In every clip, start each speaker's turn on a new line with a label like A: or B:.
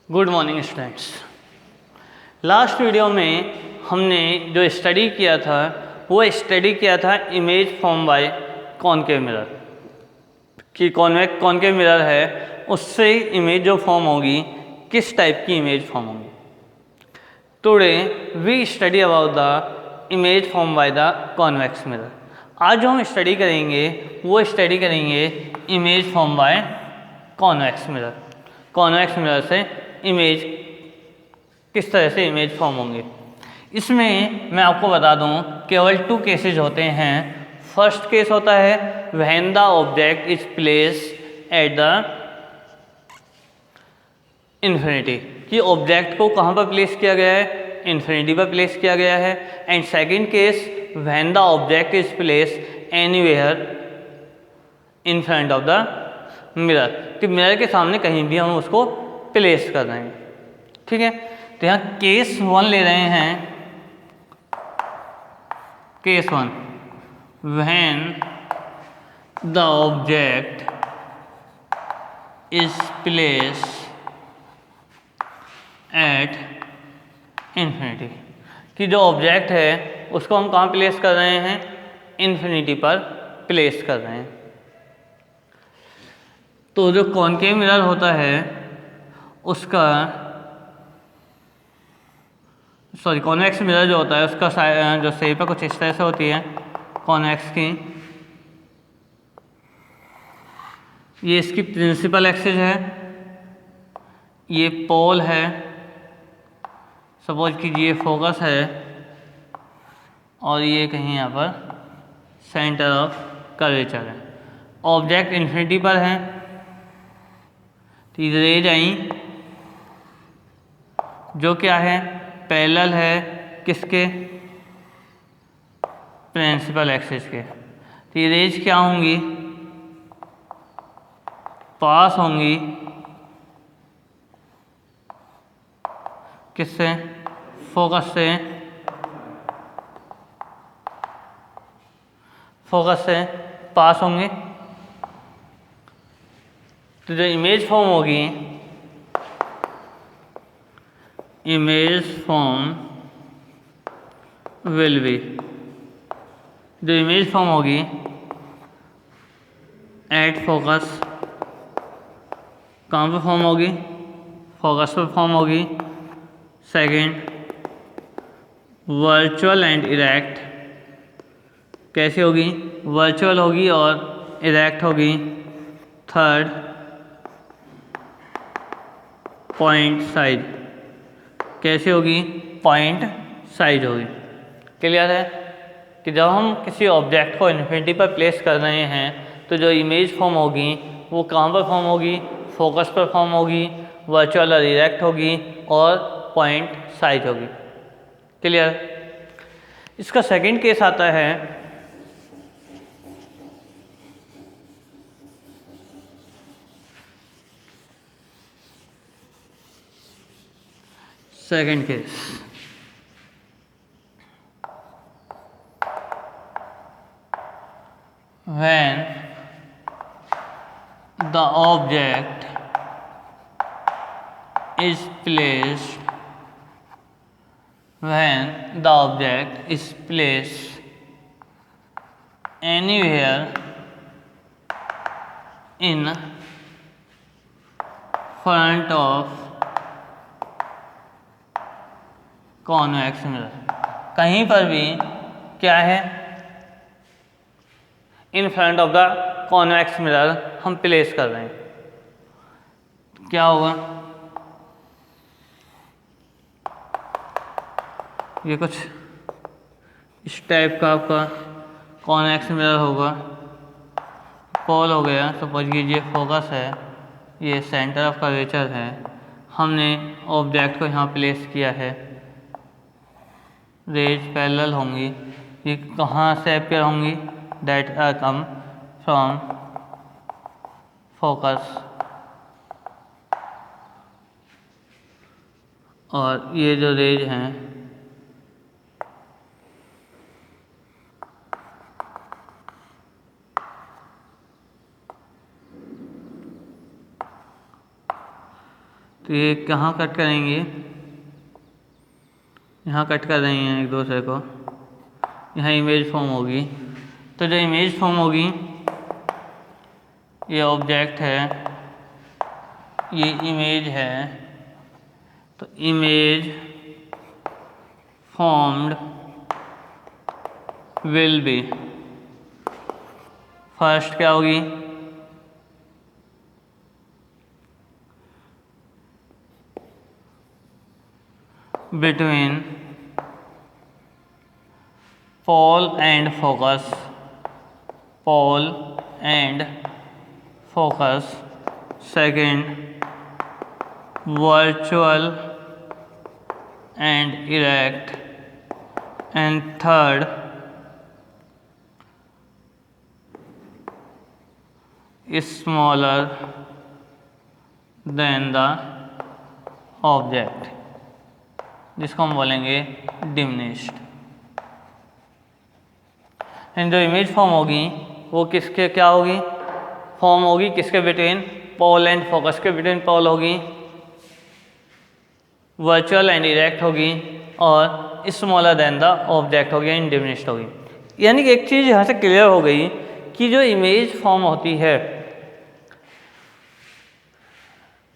A: Good morning students. Last video में हमने जो स्टडी किया था वो स्टडी किया था image form by concave mirror कि कॉन्वेक्स कॉनकेव मिरर है उससे इमेज जो फॉर्म होगी किस टाइप की इमेज फॉर्म होगी। Today we study about the image form by the convex mirror. आज जो हम स्टडी करेंगे वो स्टडी करेंगे image form by convex mirror. Convex mirror से इमेज किस तरह से इमेज फॉर्म होंगे। इसमें मैं आपको बता दूं केवल 2 केसेस होते हैं। फर्स्ट केस होता है when the object is placed at the infinity, कि ऑब्जेक्ट को कहाँ पर प्लेस किया गया है, इन्फिनिटी पर प्लेस किया गया है। And second case when the object is placed anywhere in front of the mirror, कि मिरर के सामने कहीं भी हम उसको प्लेस कर रहे हैं। ठीक है, तो यहाँ केस 1 ले रहे हैं। Case 1 when the object is placed at infinity, कि जो ऑब्जेक्ट है उसको हम कहाँ प्लेस कर रहे हैं, इन्फिनिटी पर प्लेस कर रहे हैं। तो जो कॉनकेव मिरर होता है उसका कॉन्वेक्स मिरर जो होता है उसका जो शेप है कुछ इस तरह से होती है कॉन्वेक्स की। ये इसकी प्रिंसिपल एक्सिस है, ये पोल है, सपोज कीजिए फोकस है, और ये कहीं यहाँ पर सेंटर ऑफ कर्वेचर है। ऑब्जेक्ट इन्फिनिटी पर है तो ये रेज आई जो क्या है पैरेलल है किसके, प्रिंसिपल एक्सिस के। तो ये रेज क्या होंगी, पास होंगी किससे, फोकस से, फोकस से पास होंगे। तो जो इमेज फॉर्म होगी, इमेज फॉर्म विल बी, जो इमेज फॉर्म होगी एट फोकस, कहाँ पर फॉर्म होगी, फोकस पर फॉर्म होगी। सेकंड वर्चुअल एंड इरेक्ट, कैसे होगी, वर्चुअल होगी और इरेक्ट होगी। थर्ड पॉइंट साइज, कैसे होगी, पॉइंट साइज होगी। क्लियर है कि जब हम किसी ऑब्जेक्ट को इन्फिनिटी पर प्लेस कर रहे हैं तो जो इमेज फॉर्म होगी वो कहाँ पर फॉर्म होगी, फोकस पर फॉर्म होगी, वर्चुअल और इरेक्ट होगी और पॉइंट साइज होगी। क्लियर। इसका सेकंड केस आता है second case when the object is placed anywhere in front of convex mirror, कहीं पर भी क्या है, in front of the convex mirror हम प्लेस कर रहे हैं। क्या होगा, ये कुछ इस टाइप का आपका कॉन्वेक्स मिरर होगा। पोल हो गया, सपोज कीजिए फोकस है, ये सेंटर ऑफ कर्वेचर है, हमने ऑब्जेक्ट को यहाँ प्लेस किया है। रेज पैरेलल होंगी, ये कहाँ से अपियर होंगी, that come from focus, और ये जो रेज हैं तो ये कहाँ कट करेंगे, यहाँ कट कर रही हैं एक दूसरे को, यहाँ इमेज फॉर्म होगी। तो जो इमेज फॉर्म होगी, ये ऑब्जेक्ट है, ये इमेज है, तो image formed will be, first क्या होगी, between pole and focus, pole and focus, second virtual and erect, and third smaller than the object, जिसको हम बोलेंगे डिमिनिश्ड। एंड जो इमेज फॉर्म होगी वो किसके क्या होगी, फॉर्म होगी किसके बिटवीन, पोल एंड फोकस के बिटवीन पोल होगी, वर्चुअल एंड इरेक्ट होगी, और स्मॉलर देन द ऑब्जेक्ट होगी, एंड डिमिनिश्ड होगी। यानी कि एक चीज़ यहाँ से क्लियर हो गई कि जो इमेज फॉर्म होती है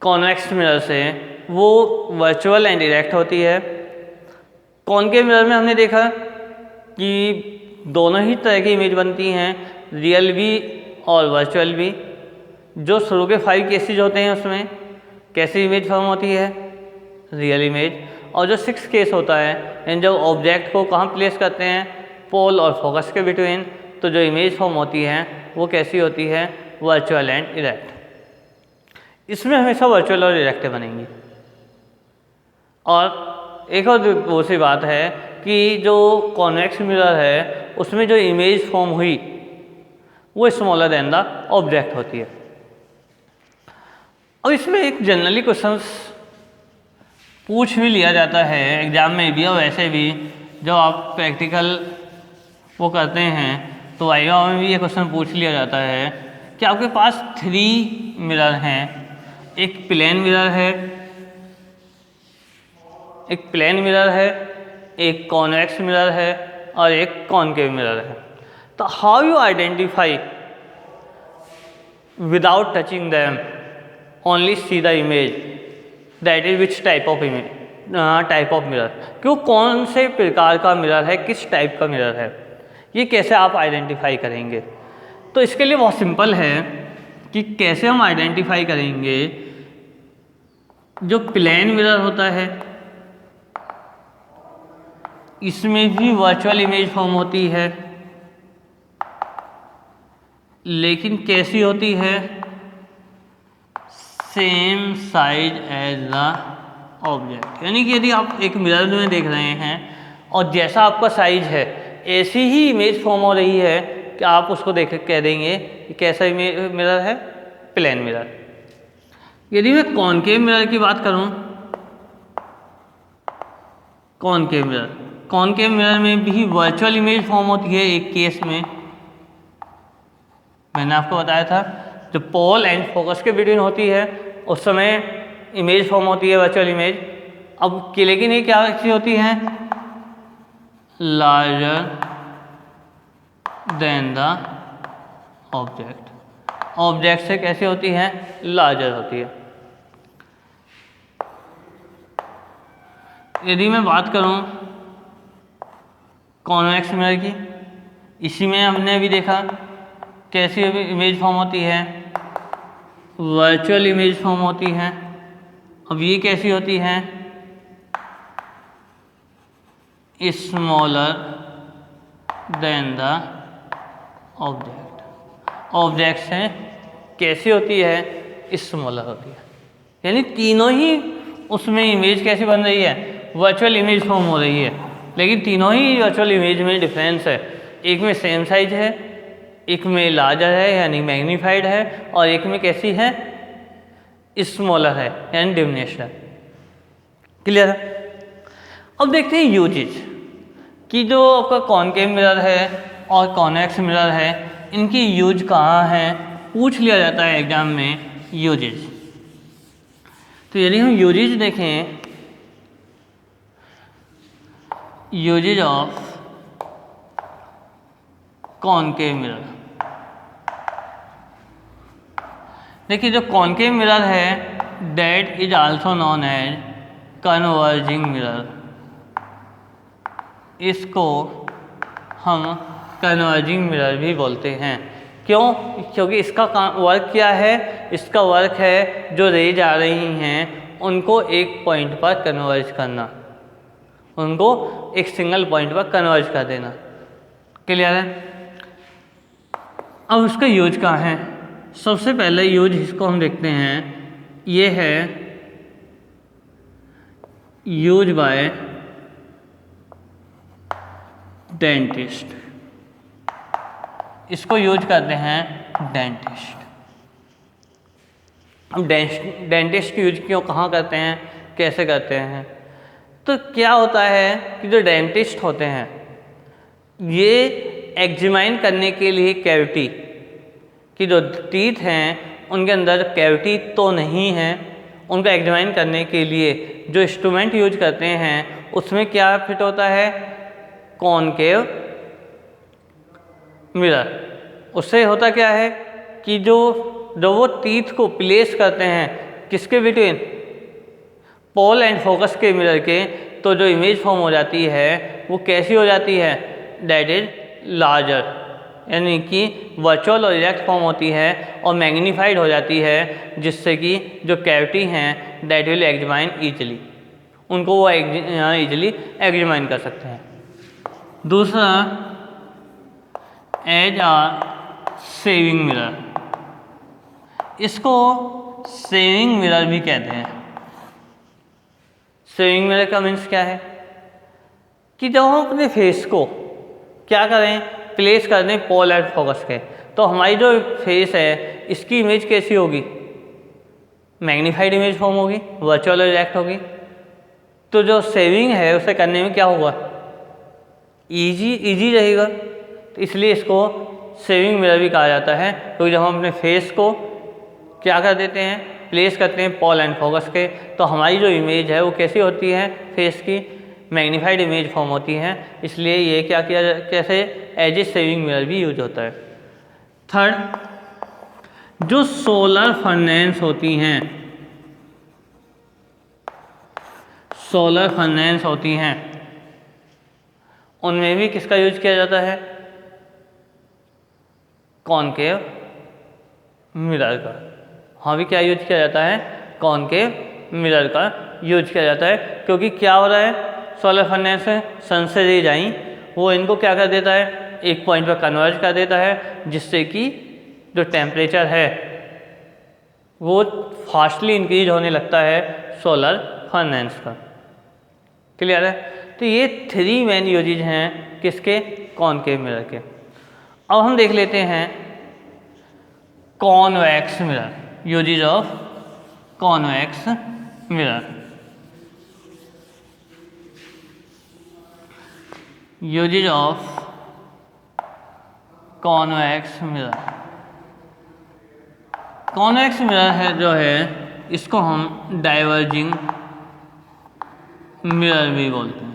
A: कॉन्वेक्स मिरर से, वो वर्चुअल एंड इरेक्ट होती है। कॉनकेव मिरर में हमने देखा कि दोनों ही तरह की इमेज बनती हैं, रियल भी और वर्चुअल भी। जो शुरू के 5 केसेज होते हैं उसमें कैसी इमेज फॉर्म होती है, रियल इमेज। और जो 6 केस होता है, यानी जब ऑब्जेक्ट को कहाँ प्लेस करते हैं, पोल और फोकस के बिटवीन, तो जो इमेज फॉर्म होती है वो कैसी होती है, वर्चुअल एंड इरेक्ट। इसमें हमेशा वर्चुअल और इरेक्ट बनेंगी। और एक और दूसरी बात है कि जो कॉन्वेक्स मिरर है उसमें जो इमेज फॉर्म हुई वो स्मॉलर देन द ऑब्जेक्ट होती है। अब इसमें एक जनरली क्वेश्चंस पूछ भी लिया जाता है एग्जाम में भी, और वैसे भी जब आप प्रैक्टिकल वो करते हैं तो वाइवा में भी ये क्वेश्चन पूछ लिया जाता है कि आपके पास 3 मिरर हैं, एक प्लेन मिरर है, एक प्लेन मिरर है, एक कॉन्वेक्स मिरर है और एक कॉनकेव मिरर है। तो how you identify without touching them, only see the image, that is which type of image, type of mirror, कि वो कौन से प्रकार का मिरर है, किस टाइप का मिरर है, ये कैसे आप आइडेंटिफाई करेंगे। तो इसके लिए बहुत सिंपल है कि कैसे हम आइडेंटिफाई करेंगे। जो प्लेन मिरर होता है इसमें भी वर्चुअल इमेज फॉर्म होती है, लेकिन कैसी होती है, same size as the object. यानी कि यदि आप एक मिरर में देख रहे हैं और जैसा आपका साइज है ऐसी ही इमेज फॉर्म हो रही है कि आप उसको देख कह देंगे कि कैसा मिरर है, प्लेन मिरर। यदि मैं कॉनकेव मिरर की बात करूं, कॉनकेव मिरर में भी वर्चुअल इमेज फॉर्म होती है। एक केस में मैंने आपको बताया था जो पोल एंड फोकस के बिटवीन होती है उस समय इमेज फॉर्म होती है, वर्चुअल इमेज। अब लेकिन ये क्या चीज़ होती है, larger than the object. Object से कैसे होती है, लार्जर होती है। यदि मैं बात करूं कॉन्वेक्स मिरर की, इसी में हमने भी देखा कैसी इमेज फॉर्म होती है, वर्चुअल इमेज फॉर्म होती है। अब ये कैसी होती है, smaller than the object. Object से कैसी होती है, स्मॉलर होती है। यानी तीनों ही उसमें इमेज कैसी बन रही है, वर्चुअल इमेज फॉर्म हो रही है, लेकिन तीनों ही वर्चुअल इमेज में डिफरेंस है। एक में सेम साइज है, एक में लार्जर है यानी मैग्नीफाइड है, और एक में कैसी है, स्मॉलर है यानी डिमिनिश्ड है। क्लियर है। अब देखते हैं यूजेज कि जो आपका कॉनकेव मिरर है और कॉन्वेक्स मिरर है इनकी यूज कहाँ है, पूछ लिया जाता है एग्जाम में यूजेज। तो यदि हम यूजेज देखें, यूजेज ऑफ कॉनकेव मिरर, देखिए जो कॉनकेव मिरर है that is also known as converging mirror, इसको हम कन्वर्जिंग मिरर भी बोलते हैं। क्यों? क्योंकि इसका वर्क क्या है, इसका वर्क है जो रेज आ रही हैं उनको एक पॉइंट पर कन्वर्ज करना, उनको एक सिंगल पॉइंट पर कन्वर्ज कर देना। क्लियर है? अब उसका यूज कहाँ है? सबसे पहले यूज इसको हम देखते हैं, ये है यूज बाय डेंटिस्ट, इसको यूज करते हैं डेंटिस्ट। अब डेंटिस्ट यूज क्यों, कहाँ करते हैं, कैसे करते हैं? तो क्या होता है कि जो डेंटिस्ट होते हैं ये एग्जामाइन करने के लिए कैविटी कि जो टीथ हैं उनके अंदर कैविटी तो नहीं है, उनको एग्जामाइन करने के लिए जो इंस्ट्रूमेंट यूज करते हैं उसमें क्या फिट होता है, कॉनकेव मिरर। उससे होता क्या है कि जो वो टीथ को प्लेस करते हैं किसके बिटवीन, पोल एंड फोकस के मिरर के, तो जो इमेज फॉर्म हो जाती है वो कैसी हो जाती है, दैट इज लार्जर, यानी कि वर्चुअल और इरेक्ट फॉर्म होती है और मैग्नीफाइड हो जाती है, जिससे कि जो कैविटी हैं दैट विल एग्जामाइन ईजिली, उनको वो ईजिली एग्जामाइन कर सकते हैं। दूसरा एज आ सेविंग मिरर, इसको सेविंग मिरर भी कहते हैं। सेविंग मिरर का मीन्स क्या है कि जब हम अपने फेस को क्या करें, प्लेस कर दें पोल एंड फोकस के, तो हमारी जो फेस है इसकी इमेज कैसी होगी, मैग्नीफाइड इमेज फॉर्म होगी, वर्चुअल इरेक्ट होगी। तो जो सेविंग है उसे करने में क्या होगा, इजी रहेगा। तो इसलिए इसको सेविंग मिरर भी कहा जाता है, क्योंकि जब हम अपने फेस को क्या कर देते हैं, प्लेस करते हैं पोल एंड फोकस के, तो हमारी जो इमेज है वो कैसी होती है, फेस की मैग्नीफाइड इमेज फॉर्म होती है। इसलिए ये क्या किया, कैसे एज ए सेविंग मिरर भी यूज होता है। थर्ड, जो सोलर फर्नेस होती हैं, सोलर फर्नेस होती हैं उनमें भी किसका यूज किया जाता है, कॉनकेव मिरर का। हाँ भी क्या यूज किया जाता है, कॉनकेव मिरर का यूज किया जाता है, क्योंकि क्या हो रहा है, सोलर फर्नेस से सन से रेज आई, वो इनको क्या कर देता है, एक पॉइंट पर कन्वर्ज कर देता है, जिससे कि जो टेम्परेचर है वो फास्टली इंक्रीज होने लगता है सोलर फर्नेस का। क्लियर है? तो ये 3 मेन यूजेज हैं किसके, कॉनकेव मिरर के। अब हम देख लेते हैं convex mirror, uses of convex mirror. Uses of convex mirror, convex mirror है जो है इसको हम डाइवर्जिंग मिरर भी बोलते हैं।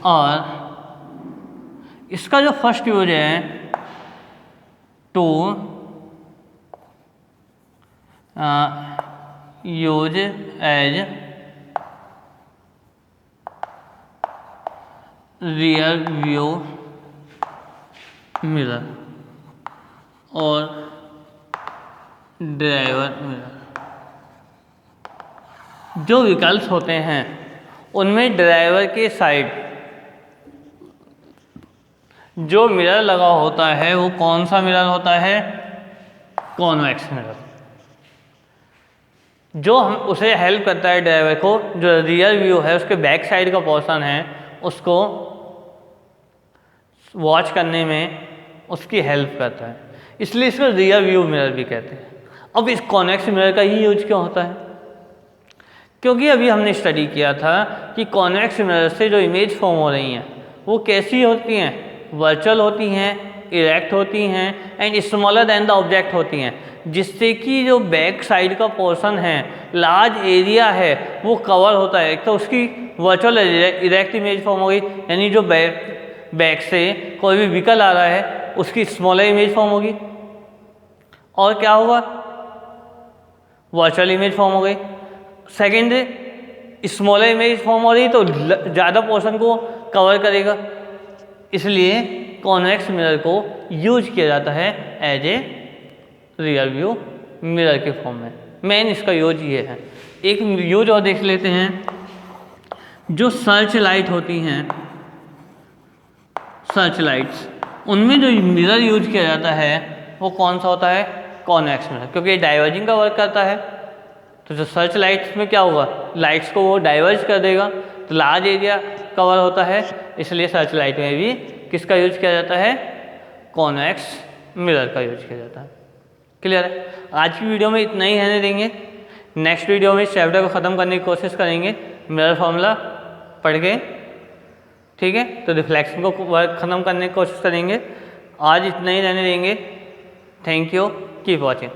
A: और इसका जो फर्स्ट यूज है to use as rear view mirror और ड्राइवर मिरर। जो विकल्प होते हैं उनमें ड्राइवर के साइड जो मिरर लगा होता है वो कौन सा मिरर होता है, कॉन्वेक्स मिरर। जो हम उसे हेल्प करता है ड्राइवर को, जो रियर व्यू है उसके बैक साइड का पोर्शन है उसको वॉच करने में उसकी हेल्प करता है, इसलिए इसको रियर व्यू मिरर भी कहते हैं। अब इस कॉन्वेक्स मिरर का ही यूज क्यों होता है, क्योंकि अभी हमने स्टडी किया था कि कॉन्वेक्स मिरर से जो इमेज फॉर्म हो रही हैं वो कैसी होती हैं, वर्चुअल होती हैं इरेक्ट होती हैं and smaller than the object होती हैं, जिससे कि जो बैक साइड का पोर्शन है, लार्ज एरिया है, वो कवर होता है। तो उसकी वर्चुअल इरेक्ट इमेज फॉर्म होगी, यानी जो बैक से कोई भी व्हीकल आ रहा है उसकी स्मॉलर इमेज फॉर्म होगी। और क्या होगा, वर्चुअल इमेज फॉर्म हो गई। सेकेंड, स्मॉलर इमेज फॉर्म हो रही तो ज़्यादा पोर्शन को कवर करेगा, इसलिए कॉन्वेक्स मिरर को यूज किया जाता है as a rear view mirror के फॉर्म में। मेन इसका यूज ये है। एक यूज और देख लेते हैं, जो सर्च लाइट होती हैं, सर्च लाइट्स, उनमें जो मिरर यूज किया जाता है वो कौन सा होता है, कॉन्वेक्स मिरर, क्योंकि ये डाइवर्जिंग का वर्क करता है। तो जो सर्च लाइट्स में क्या होगा, लाइट्स को वो डाइवर्ज कर देगा, तो लार्ज एरिया कवर होता है, इसलिए सर्च लाइट में भी किसका यूज किया जाता है, कॉन्वेक्स मिरर का यूज किया जाता है। क्लियर है। आज की वीडियो में इतना ही रहने देंगे। नेक्स्ट वीडियो में इस चैप्टर को ख़त्म करने की कोशिश करेंगे मिरर फॉर्मूला पढ़ के, ठीक है। तो रिफ्लेक्शन को वर्क ख़त्म करने की कोशिश करेंगे। आज इतना ही रहने देंगे। Thank you, keep watching.